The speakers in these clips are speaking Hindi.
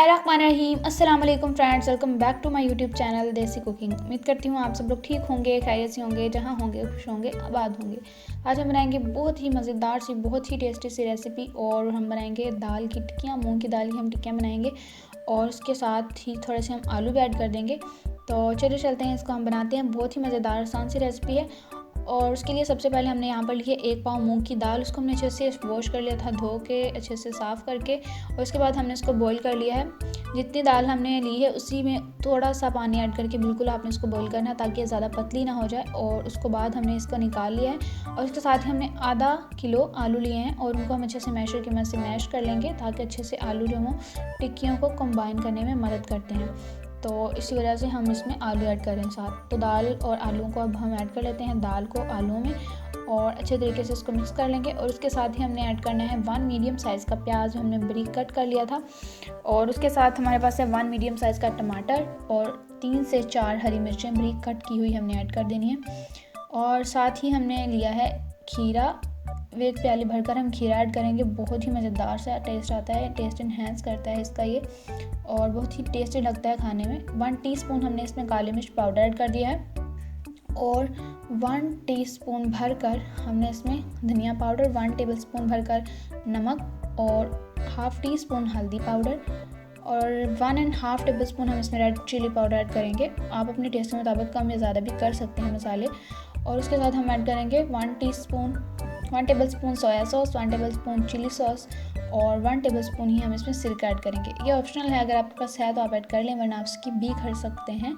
बिस्मिल्लाहिर्रहमानिर्रहीम। अस्सलाम वालेकुम friends, welcome back to my YouTube channel desi cooking. उम्मीद करती हूँ आप सब लोग ठीक होंगे, खैरियत से होंगे, जहाँ होंगे खुश होंगे, आबाद होंगे। आज हम बनाएंगे बहुत ही मज़ेदार सी, बहुत ही टेस्टी सी रेसिपी। और हम बनाएंगे दाल की टिक्कियाँ, मूंग की दाल की हम टिक्कियाँ बनाएंगे और उसके साथ ही थोड़े से हम आलू भी ऐड कर देंगे। तो चलिए चलते हैं, इसको हम बनाते हैं। बहुत ही मज़ेदार आसान सी रेसिपी है। और उसके लिए सबसे पहले हमने यहाँ पर ली है 1 पाव मूंग की दाल। उसको हमने अच्छे से वॉश कर लिया था, धो के अच्छे से साफ़ करके। और उसके बाद हमने इसको बॉईल कर लिया है। जितनी दाल हमने ली है उसी में थोड़ा सा पानी ऐड करके बिल्कुल आपने इसको बॉईल करना है, ताकि ये ज़्यादा पतली ना हो जाए। और उसके बाद हमने इसको निकाल लिया है। और उसके साथ ही हमने आधा किलो आलू लिए हैं और उनको हम अच्छे से मैशर की मदद से मैश कर लेंगे, ताकि अच्छे से आलू जो हो टिक्कियों को कंबाइन करने में मदद करते हैं। तो इसी वजह से हम इसमें आलू ऐड करें साथ। तो दाल और आलू को अब हम ऐड कर लेते हैं, दाल को आलूओं में, और अच्छे तरीके से इसको मिक्स कर लेंगे। और उसके साथ ही हमने ऐड करना है 1 मीडियम साइज़ का प्याज, हमने बारीक कट कर लिया था। और उसके साथ हमारे पास है 1 मीडियम साइज़ का टमाटर और 3 से 4 हरी मिर्चें बारीक कट की हुई हमने ऐड कर देनी है। और साथ ही हमने लिया है खीरा, 1 प्याली भरकर हम खीरा ऐड करेंगे। बहुत ही मज़ेदार सा टेस्ट आता है, टेस्ट इन्हेंस करता है इसका ये, और बहुत ही टेस्टी लगता है खाने में। 1 टीस्पून हमने इसमें काली मिर्च पाउडर ऐड कर दिया है। और 1 टीस्पून भरकर हमने इसमें धनिया पाउडर, 1 टेबलस्पून भरकर नमक और हाफ़ टी स्पून हल्दी पाउडर और 1.5 टेबलस्पून हम इसमें रेड चिली पाउडर ऐड करेंगे। आप अपने टेस्ट के मुताबिक कम या ज़्यादा भी कर सकते हैं मसाले। और उसके साथ हम ऐड करेंगे 1 tablespoon soya sauce, 1 tablespoon chilli sauce और 1 टेबलस्पून ही हम इसमें सिरका ऐड करेंगे। ये ऑप्शनल है, अगर आपके पास है तो आप ऐड कर लें, वरना आप स्किप भी कर सकते हैं।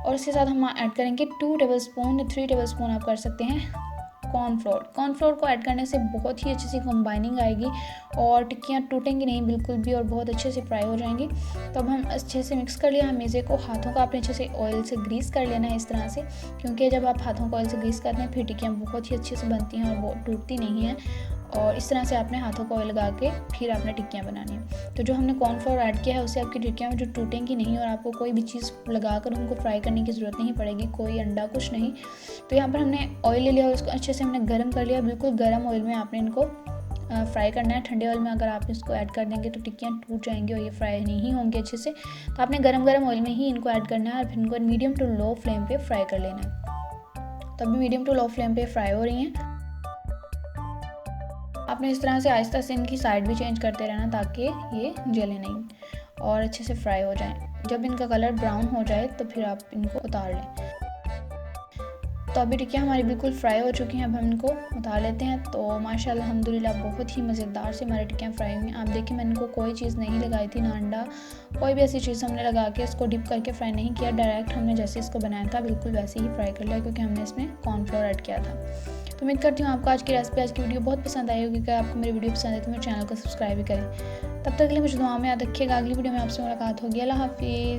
और इसके साथ हम ऐड करेंगे 2 टेबलस्पून या 3 टेबलस्पून आप कर सकते हैं कॉर्नफ्लोर को ऐड करने से बहुत ही अच्छी सी कंबाइनिंग आएगी और टिक्कियाँ टूटेंगी नहीं बिल्कुल भी, और बहुत अच्छे से फ्राई हो जाएंगी। तो अब हम अच्छे से मिक्स कर लिया हमेज़े को। हाथों को आपने अच्छे से ऑयल से ग्रीस कर लेना है इस तरह से, क्योंकि जब आप हाथों को ऑयल से ग्रीस करते हैं फिर टिक्कियाँ बहुत ही अच्छे से बनती हैं और वो टूटती नहीं हैं। और इस तरह से आपने हाथों को ऑयल लगा के फिर आपने टिक्कियाँ बनानी है। तो जो हमने कॉर्नफ्लोर ऐड किया है उससे आपकी टिक्कियाँ में जो टूटेंगी नहीं, और आपको कोई भी चीज़ लगाकर उनको फ्राई करने की ज़रूरत नहीं पड़ेगी, कोई अंडा कुछ नहीं। तो यहाँ पर हमने ऑयल ले लिया और उसको अच्छे से हमने गर्म कर लिया। बिल्कुल गर्म ऑयल में आपने इनको फ्राई करना है। ठंडे ऑयल में अगर आप इसको ऐड कर देंगे तो टिक्कियाँ टूट जाएंगी और ये फ्राई नहीं होंगे अच्छे से। तो आपने गर्म ऑयल में ही इनको ऐड करना है और फिर इनको मीडियम टू लो फ्लेम पे फ्राई कर लेना है। तो अभी मीडियम टू लो फ्लेम पे फ्राई हो रही हैं। आपने इस तरह से आहिस्ता से इनकी साइड भी चेंज करते रहना, ताकि ये जले नहीं और अच्छे से फ्राई हो जाएं। जब इनका कलर ब्राउन हो जाए तो फिर आप इनको उतार लें। तो अभी टिक्कियाँ हमारी बिल्कुल फ्राई हो चुकी हैं, अब हम इनको उतार लेते हैं। तो माशाल्लाह अल्हम्दुलिल्लाह बहुत ही मज़ेदार से हमारी टिक्कियाँ फ्राई हुई हैं। आप देखिए, मैंने इनको कोई चीज़ नहीं लगाई थी, ना अंडा, कोई भी ऐसी चीज़ हमने लगा के इसको डिप करके फ्राई नहीं किया। डायरेक्ट हमने जैसे इसको बनाया था बिल्कुल वैसे ही फ्राई कर लिया, क्योंकि हमने इसमें कॉर्नफ्लोर ऐड किया था। तो उम्मीद करती हूँ आपको आज की रेसिपी, आज की वीडियो बहुत पसंद आई होगी। अगर आपको मेरी वीडियो पसंद है तो मेरे चैनल को सब्सक्राइब भी करें। तब तक के लिए मुझे दुआ में याद रखिएगा। अगली वीडियो में आपसे मुलाकात होगी। अल्लाह हाफिज़।